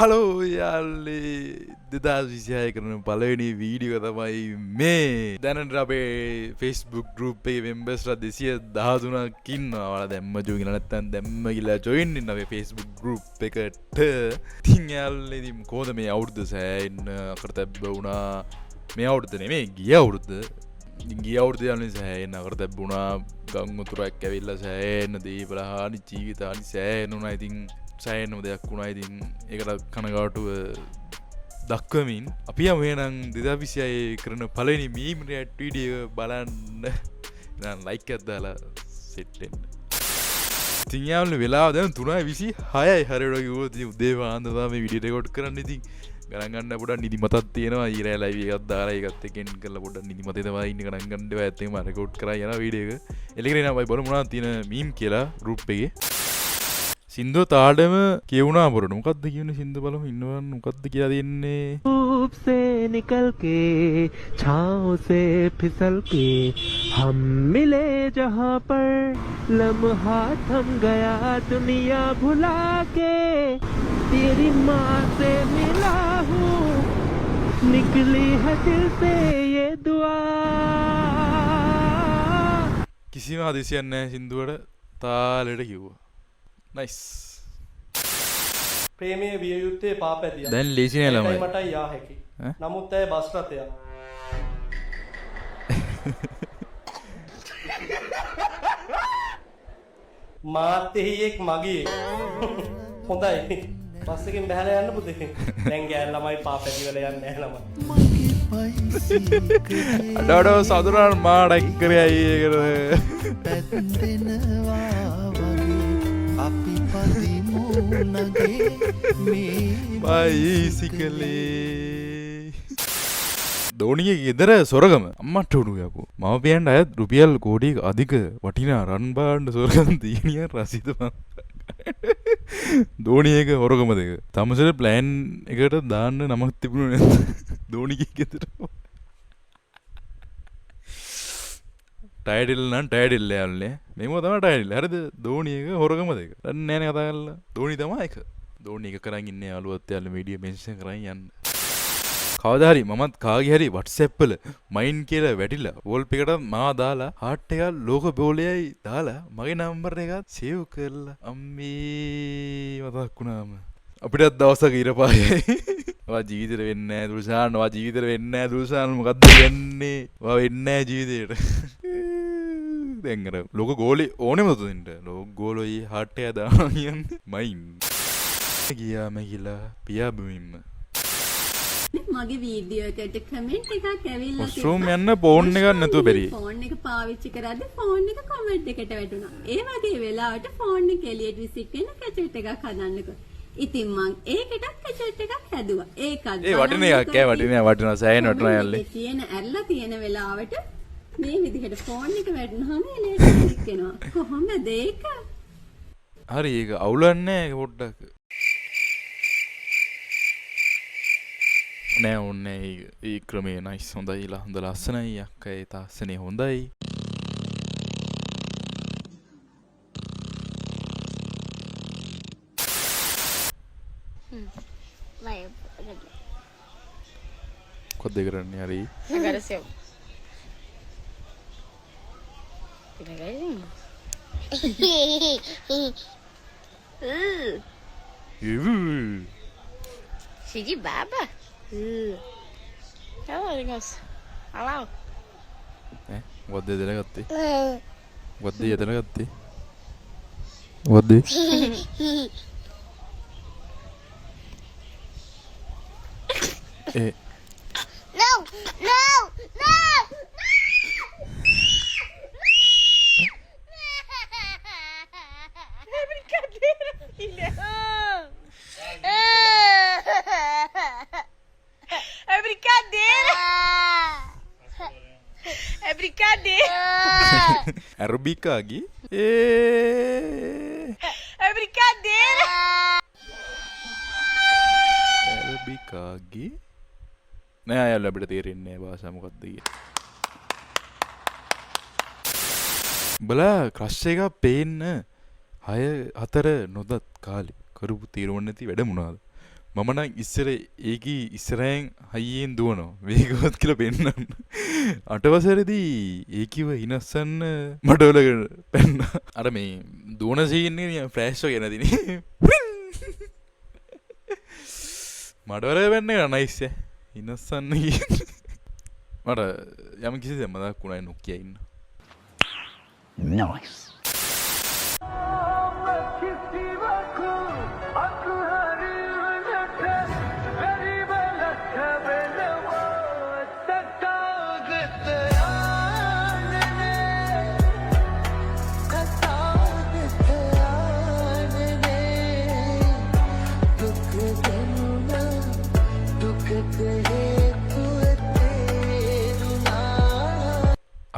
Hello යාල්ලේ 2026 කරන පළවෙනි video තමයි මේ. දැනට අපේ Facebook group එකේ members ලා 213ක් ඉන්නවා. ඔයාලා දැම්ම ජොයින් කරලා නැත්නම් දැම්ම කියලා join වෙන්න අපේ Facebook group එකට. ඉතින් යාල්ලේ ඉතින් කොහොමද මේ අවුරුද්ද සෑහෙන්න අකරතැබ්බ වුණා. මේ අවුරුද්ද නෙමෙයි ගිය අවුරුද්ද. ගිය අවුරුද්ද යාළුවනේ සෑහෙන්න අකරතැබ්බ වුණා. ගම් උතුරක් ඇවිල්ලා සෑහෙන්න දීපල හානි ජීවිත හානි සෑහෙන්න වුණා. ඉතින් සෑහෙනම දෙයක් වුණා. ඉතින් ඒකට කනගාටුව දක්වමින් අපි යමු එහෙනම් 2026 කරන පළවෙනි මීම් රියැක්ට් වීඩියෝ බලන්න. එහෙනම් ලයික් එකක් දාලා සෙට් වෙන්න. ඉතින් යාළුවනේ වෙලාව දැන් 3:26යි හරියට කිව්වොත් ඉතින් උදේ පාන්දර තමයි මේ වීඩියෝ රෙකෝඩ් කරන්න. ඉතින් ගණන් ගන්න පොඩ්ඩක් නිදිමතක් තියෙනවා. ඊරෑ ලයිව් එකක් දාලා ඒකත් එක්කෙන් කරලා පොඩ්ඩක් නිදිමතේ තමයි ඉන්නේ. ගණන් ගන්න දෙවා ඇත්තටම රෙකෝඩ් කරා යනවා වීඩියෝ එක. එලකින් එනවා බලමු මොනවද තියෙන මීම් කියලා group එකේ. सिंधु ताड़े में क्यों ना बोलो मुकद्द क्यों नहीं सिंधु बालों इन्होंने मुकद्द किया दिन्ने धूप से निकल के छाँव से फिसल के हम मिले जहाँ पर लम्हा थम गया दुनिया भुला के तेरी माँ से मिला हूँ निकली है दिल से ये दुआ किसी में आदित्य ने सिंधु वाले तालेट क्यों නයිස් ප්‍රේමයේ විය යුත්තේ පාපැදිය. දැන් ලේසි නෑ ළමයි. මටයි යා හැකි. නමුත් ඇය බස් රථයක්. මාත් එහියෙක් මගේ. හොඳයි. බස් එකෙන් බහලා යන්න පුතේ. දැන් ගෑන් ළමයි පාපැදි වල යන්නේ නැහැ ළමයි. අඩඩෝ සතුරන් මාඩක් කරේ අයියේකට. බයිසිකලේ දෝනිගේ ගෙදර සොරගම අම්මට උඩු යකෝ මම පියන්ට අයත් රුපියල් කෝඩියක අධික වටිනා රන් බාණ්ඩ සොරගම් දීනිය රසිත දෝනියක හොරගම දෙක තමසට ප්ලෑන් එකට දාන්න නමක් තිබුණු නැ දෝනිගේ ගෙදර ටයිඩල් නම් ටයිඩල් යාල්නේ මෙම තම ටයිඩල් හරිද දෝනියක හොරගම දෙක දන්නේ නැහැ කතා කරලා දෝනි තමයි එක දෝනි එක කරන් ඉන්නේ යාළුවත් යාළුවා මීඩියා මෙන්ෂන් කරන් යන්න කවදා හරි මමත් කාගේ හරි WhatsApp වල මයින් කියලා වැටිලා වෝල්ප් එකට මා දාලා හાર્ට් එකක් ලෝක බෝලයයි දාලා මගේ නම්බර් එකත් සේව් කරලා අම්මේ මතක් වුණාම අපිටත් දවසක ඉර පායයි වා ජීවිතේට වෙන්නේ නැහැ දුල්සාන් වා ජීවිතේට වෙන්නේ නැහැ දුල්සාන් මොකද්ද වෙන්නේ වා වෙන්නේ නැහැ ජීවිතේට දැන් අර ලෝක ගෝලේ ඕනෙම දුන්ට ලෝක ගෝලෝයි හાર્ට් එක දානවා කියන්නේ මයින් ගියාම ගිලා පියා බිමින්ම මගේ වීඩියෝ එකට කමෙන්ට් එකක් ඇවිල්ලා වොෂ්රූම් යන්න ෆෝන් එකක් නැතුව බැරි ෆෝන් එක පාවිච්චි කරද්දී ෆෝන් එක කමෙන්ට් එකට වැටුණා ඒ වගේ වෙලාවට ෆෝන් එක එළියට විසික් වෙන කැචට් එකක් හදන්නකෝ ඉතින් මං ඒකටත් කැචට් එකක් හැදුවා ඒකත් ඒ වටින එකක් ඈ වටිනවා සෑහෙන වටිනවා යල්ලේ තියෙන ඇරලා තියෙන වෙලාවට මේ විදිහට ෆෝන් එක වැටුනහම එළියට විසික් වෙනවා කොහොමද ඒක හරි ඒක අවුලන්නේ ඒක පොඩ්ඩක් නෑ ඕන්නේ ඒ ක්‍රමේ නයිස් හොඳයි හොඳ ලස්සනයි අක්කා ඒ තාස්සනේ හොඳයි කොද්ද කරන්නේ හරි agradeceu Siji baba. Hello, guys. Hello. What did I get? What did I get? What did? No, no, no. É brincadeira! É brincadeira! Arabica aqui? É brincadeira! Arabica aqui? නෑ අයල් අපිට තේරෙන්නේ නෑ භාෂාව මොකක්ද කියලා. බලා ක්‍රෂ් එක පේන්න 6 4 නොදත් කාලේ කරපු තීරණ නැති වැඩ මොනවාද? මම නම් ඉස්සර ඒකී ඉස්සරහෙන් හයියෙන් දුවනවා වේගවත් කියලා පෙන්නන්න. අටවසරේදී ඒකිව හිනස්සන්න මට වල පැන්න. අර මේ දුවන සීන් එකේ ෆ්ලෑෂ් එක නැදිනේ. මට වල වෙන්න නයිස් ඈ. හිනස්සන්න කියන්නේ. මට යම් කිසි දෙයක් මතක් වුණා නොකිය ඉන්න. Nice.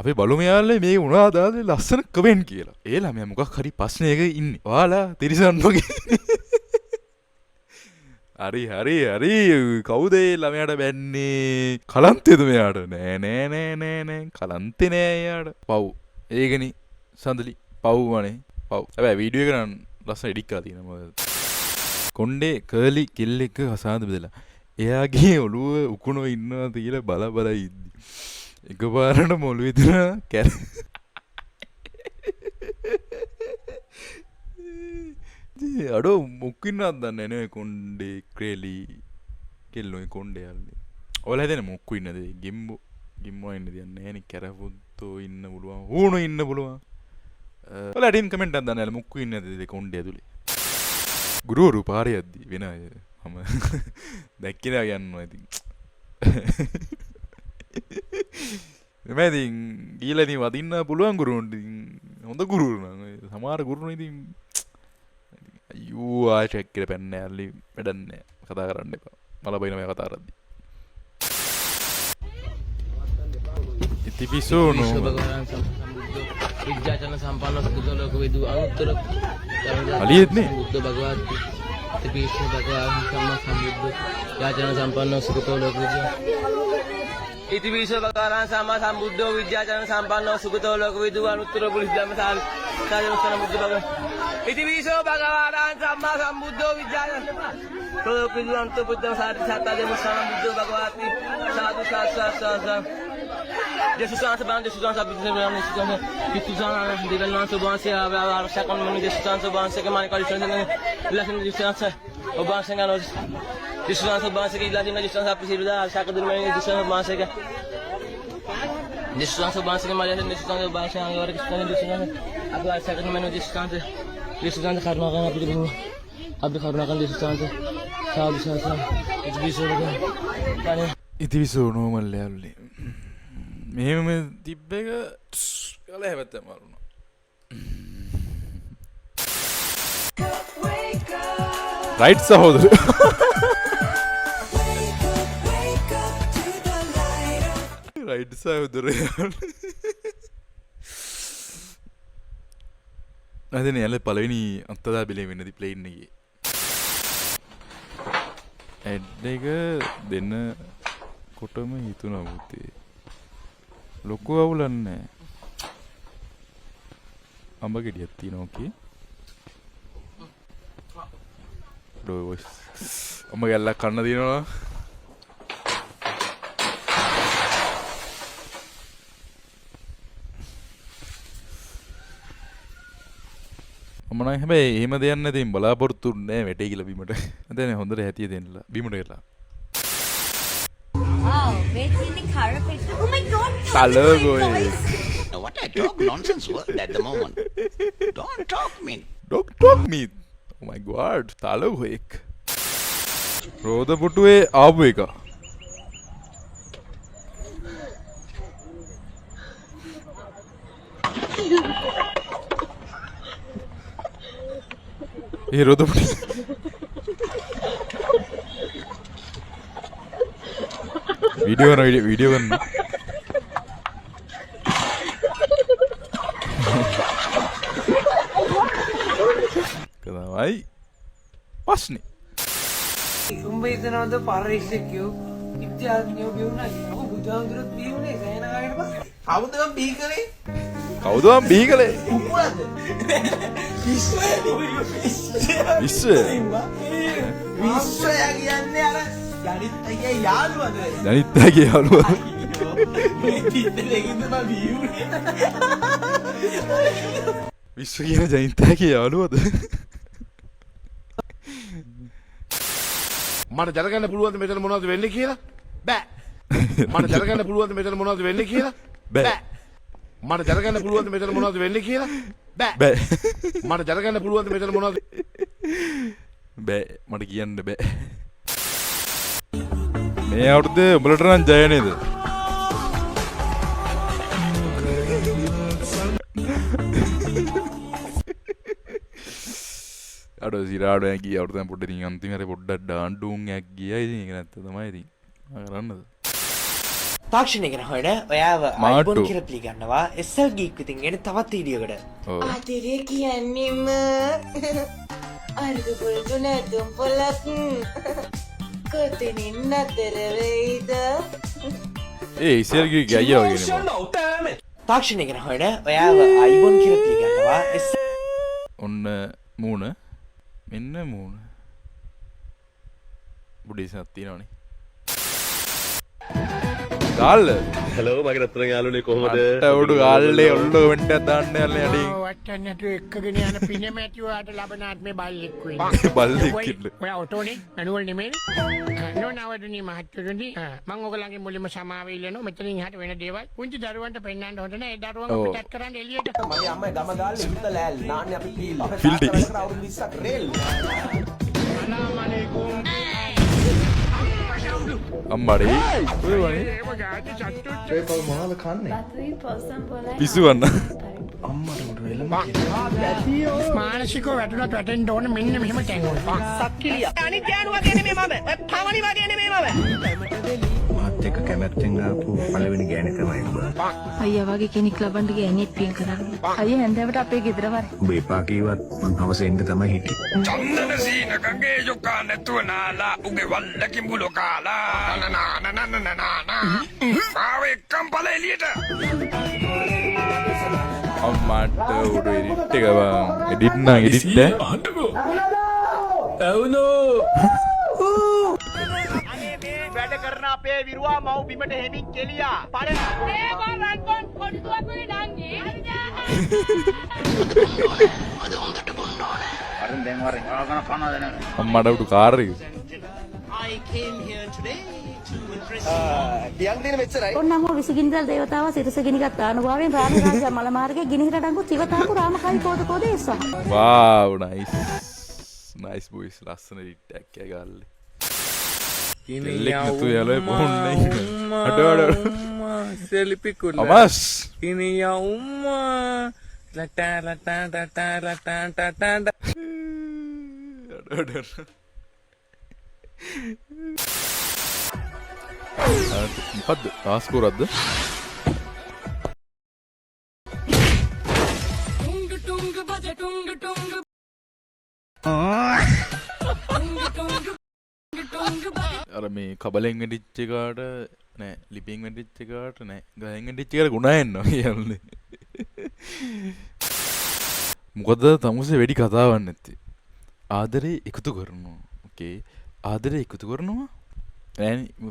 අපි බලමු යාළුවනේ මේ උනාද ලස්සන කමෙන්ට් කියලා. ඒ ළමයා මොකක් හරි ප්‍රශ්නයක ඉන්නේ. ඔයාලා තිරිසන් වගේ. හරි කවුද ඒ ළමයාට බැන්නේ? කලන්තේද මෙයාට? නෑ කලන්තේ නෑ එයාට. පව්. ඒකනේ සඳලි පව් වනේ. පව්. හැබැයි වීඩියෝ එක නම් ලස්සන එඩිට් කරලා තියෙනවා. කොණ්ඩේ කර්ලි කෙල් එක හසාද බෙදලා. එයාගේ ඔළුව උකුණව ඉන්නවා කියලා බල ඉද්දි. එකපාරට මොළු විදින කැර අඩෝ මුක්කින්නත් දන්නේ නේ කොණ්ඩේ ක්‍රේලි කෙල්ලොයි කොණ්ඩේ යල්ලේ. ඔයාලා හිතන්නේ මුක්කු ඉන්නද? ගිම්මෝ ඉන්න දෙයක් නැහැ නේ. කැරපුත්තෝ ඉන්න පුළුවන්. ඌණෝ ඉන්න පුළුවන්. ඔයාලා ටීම් කමෙන්ට් එකක් දාන්න මුක්කු ඉන්නද කොණ්ඩේ ඇතුලේ. ගුරුවරු පාරේ යද්දි වෙන අය මම දැක්කිනා යන්නවා ඉතින්. මෙමෙදින් ගිහලා ඉතින් වදින්න පුළුවන් ගුරුවරුන්ට හොඳ ගුරුවරු නම් සමහර ගුරුවරු ඉතින් අයියෝ ආයෙ චෙක් කරලා පැන්න යාළුවනි වැඩක් නැහැ කතා කරන්න එපා මල බයින මේ කතා කරද්දි ඉතිපිසෝ නෝ විද්‍යාචරණ සම්පන්න සුදුසු ලෝක විදු අනුත්තර අලියෙත් නේ බුද්ධ භගවත් ඉතිපිසෝ භගවාන් සම්මා සම්බුද්ධ යාචරණ සම්පන්න සුදුසු ලෝක විදු ඉතිපිසෝ භගවාන් සම්මා සම්බුද්ධෝ විද්‍යාචරණ සම්පන්න සුදුසු ලෝක විදු අනුත්තර පුරිස් ධම්ම සාරණ බුද්ධ භගවත් ඉතිපිසෝ භගවාන් සම්මා සම්බුද්ධෝ විද්‍යාචරණ ලෝක විදු අනුත්තර බුද්ධ සාරණ ධම්ම සාරණ බුද්ධ භගවත් සාදු සාදු Jesus Santo Bando, Jesus Santo Bando, Jesus Santo, Jesus Santo, Development Sobanse, Arshak on Manu, Jesus Santo Banse, Mani Coalition, Latin Jesus Santo, Obanse, Jesus Santo Banse, Latin Jesus Santo, Pisida, Arshak on Manu, Jesus Santo Banse, Jesus Santo Banse, Mali, Jesus Santo Banse, Jesus Santo, Arshak on Manu, Jesus Santo, Jesus Santo Karnakan, Abdi Karnakan, Jesus Santo, Saudi Santo, it's Biso, ඉතිවිසෝ normal යාළුවනේ මෙහෙම තිබ්බ එක කල හැවත්ත මාරුණා right සහෝදර right සහෝදර අදනේ යාළුව පළවෙනි අත්තදා බෙලේ වෙන්නදී plane එකේ ඇඩ් එක දෙන්න කොටම හිතුණා පුතේ ලොකු අවුලක් නැහැ අඹ ගෙඩියක් තියෙනවා ඕකේ ඩොස් අඹ ගැල්ලක් කන්න දිනනවා මම නම් හැබැයි එහෙම දෙයක් නැතිනම් බලාපොරොත්තු නැහැ වැටේ කියලා බීමට දැන් හොඳට හැතිය දෙන්නලා බීමට ගලා Wow, where's in the carpet? Oh my god! Hello, guys. What a talk nonsense world at the moment. Don't talk me. Don't talk me. Oh my god, තලව එක්. රෝද පුටුවේ ආපු එක. ඒ රෝද පුටුවේ वीडियो करना कदा भाई पासने උඹ හිතනවද පරිශිකයෝ ඉත්‍යාඥයෝ කියුණා ඔබ බුදුහාමුදුරුවෝ බීුනේ සේනාගාරයට පස්සේ. කවුද මම බී කරේ? කවුදම් බිහි කළේ විශ්වය කියන්නේ අර ජනිත්තගේ යාළුවද? ජනිත්තගේ යාළුවා විශ්ව කියන ජනිත්තගේ යාළුවද මට දැනගන්න පුළුවන්ද මෙතන මොනවද වෙන්නේ කියලා? බෑ. මට දැනගන්න පුළුවන්ද මෙතන මොනවද වෙන්නේ කියලා? බෑ. මට දැනගන්න පුළුවන්ද මෙතන මොනවද වෙන්නේ කියලා? බෑ. බෑ. මට දැනගන්න පුළුවන්ද මෙතන මොනවද? බෑ. මට කියන්න බෑ. මේ අවුරුද්ද උඹලට නම් ජය නේද? අඩ සිරාඩ ගිය අවුරුද්දෙන් පොඩ්ඩක් ඉතින් අන්තිමට පොඩ්ඩක් ඩාන්ඩුන්යක් ගියා ඉතින් ඒක නැත්ත තමයි ඉතින් කරන්නද තාක්ෂණය ගැන හොයන ඔයාව මාට්ටු. iPhone කියලා පිළිගන්නවා SL Geek විතින් එන තවත් වීඩියෝකට. ඔව් ආදරේ කියන්නේම අර්ග පුරුදු නැතුම් පොලක් කොතනින් නතර වෙයිද? ඒ ඉසල්ගේ ගියා වගේ නේ තාක්ෂණය ගැන හොයන ඔයාව iPhone කියලා පිළිගන්නවා SL ඔන්න මූණ මෙන්න මූණ බුඩි සත් තියෙනවනේ ගාල්ල හලෝ මගේ රත්තරන් යාළුවනේ කොහමද? අට උඩු ගාල්ලේ ඔල්ලෝ වෙන්ට දාන්න යන්නේ අඩින් වට්ටන්නට එක්කගෙන යන පිනමැටි ඔයාට ලබනාත්මේ බල්ලෙක් වෙන්න. බල්ලෙක් කිල්ල ඔයා ඔටෝනේ මැනුවල් නෙමෙයි. නෝනවදනි මහත්තයෝනි මම ඔයගලගේ මුලින්ම සමාව ඉල්ලනවා මෙතනින් එහාට වෙන දේවල් පුංචි දරුවන්ට පෙන්නන්න හොඳ නැහැ. ඒ දරුවන්ව ඔව්. පිටත් කරන්න එළියට. මගේ අම්මයි ගම ගාල්ලේ ඉන්න ලෑල් නාන්නේ අපි පීලා. ෆිල්ටි අවුරුදු 20ක් රේල්. සලාම් අලයිකුම්. අම්මඩේ ඔය වනේ ඒව ගාති චට්ටු. පිස්සුවන්න මානසිකව වැටුණත් වැටෙන්න ඕන මෙන්න මෙහෙම තැන්වල. සක්කිලිය. අනිත් යාළුවා කියන්නේ මේ මම. පවණි වගේ නෙමෙයි මම. මාත් එක්ක කැමැත්තෙන් ආපු පළවෙනි ගෑණි තමයි ඔබ. අයියා වගේ කෙනෙක් ලබන්න ගෑණියෙක් පින් කරන්න. අයියා හැන්දෑවට අපේ ගෙදර වර. ඔබ එපා කීවත් මං හවස එන්න තමයි හිටියේ. චන්දන සීනකගේ යොකා නැතුව නාලා උගේ වල්ලකින් බුලෝ කාලා නනනනනනනන ආව එක්කම් පළ එළියට. අම්මට උඩු එඩිට් එක බං එඩිට් නම් එඩිට් ඈ වැඩ කරන අපේ විරුවා මව් බිමට හෙමින් කෙලියා. පරණ අම්මට උඩු කාර් එක ඔන්නම විසිගින්දල් දේවතාව සිරසගිනිගත් ආනුභාවයෙන් රාම රාජ මල මාර්ගයේ ගිනිහිර ඩංගු සිවතාපු රාමකායි කෝදකෝද එස්වා. වාව් නයිස් නයිස් බොයිස් ලස්සන එඩිට් එකක් යා ගාල්ලේ එල්ලෙක් නතු යාළුවේ බොන්නේ අඩ සෙලිපි කුල්ල අමස් ඉනියා උම්මා ලටා ලටා ලටා ලටා ලටා අඩ මොකද්ද ආස්කෝරද්ද අර මේ කබලෙන් වැඩිච්ච එකාට නෑ ලිපියෙන් වැඩිච්ච එකාට නෑ ගහෙන් වැඩිච්ච එකට ගුණා එන්නවා කියන්නේ මොකද තමුසේ වැඩි කතාවක් නැත්තේ ආදරේ එකතු කරනවා ඕකේ ආදරේ එකතු කරනවා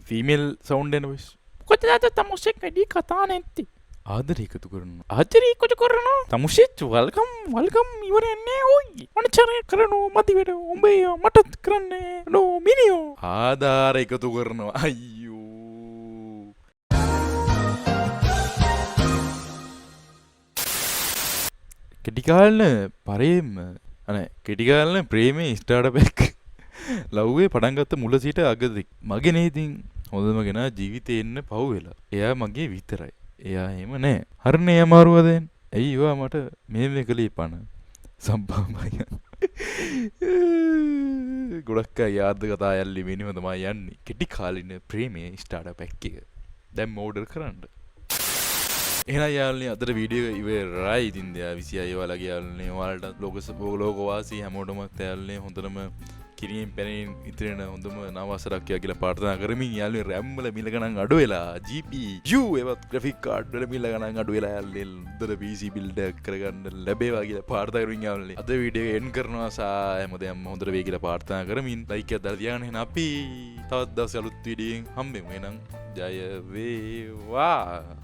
ෆීමේල් සවුන්ඩ් එන වොයිස් මොකද අද තමුසෙක් වැඩි කතා නැත්තේ ආදරේ එකතු කරනවා ආදරේ එකතු කරනවා තමුසෙත් වල්කම් ඉවරන්නේ ඕයි අනචරය කරනවා මදි වැඩ උඹේ මටත් කරන්නේ නෝ මිනියෝ ආදාර එකතු කරනවා අයියෝ කෙටිකාලන පරේම අනේ කෙටිකාලන ප්‍රේමේ ස්ටාර්ට් එකක් ලව්වේ පටන් ගත්ත මුල සිට අගදී මගේ නේ ඉතින් හොඳම කෙනා ජීවිතේ එන්න පහු වෙලා එයා මගේ විතරයි එයා එහෙම නෑ හරිනේ අමාරුව දැන් ඇයි ඒවා මට මේ කලේ පණ සම්පාමයන් ගොඩක් අය යාද කතා යල්ලි වෙනව තමයි යන්නේ කෙටි කාලින ප්‍රේමයේ ස්ටාර්ට් එකක් එක දැන් ඕඩර් කරන්න එහෙනම් යාළුවනේ අදට වීඩියෝ එක ඉවරයි ඉතින් 26 වලගේ යාළුවනේ ඔයාලට ලෝකවාසී හැමෝටම යාළුවනේ හොඳටම කිරීම් පැනින් ඉතිරෙන හොඳම නවසරක් කියලා පාර්ථනා කරමින් යාළුවනේ RAM වල මිල ගණන් අඩු වෙලා GPU ඒවත් graphic card වල මිල ගණන් අඩු වෙලා යාළුවනේ හොඳට PC build එකක් කරගන්න ලැබේවා කියලා පාර්ථනා කරමින් යාළුවනේ අද වීඩියෝ එක එන්ඩ් කරනවා හැමදේම හොඳට වෙයි කියලා පාර්ථනා කරමින් ලයික් එකක් දාලා තියාගන්න එහෙනම් අපි තවත් දවස් අලුත් වීඩියෝකින් හම්බෙමු එහෙනම් ජය වේවා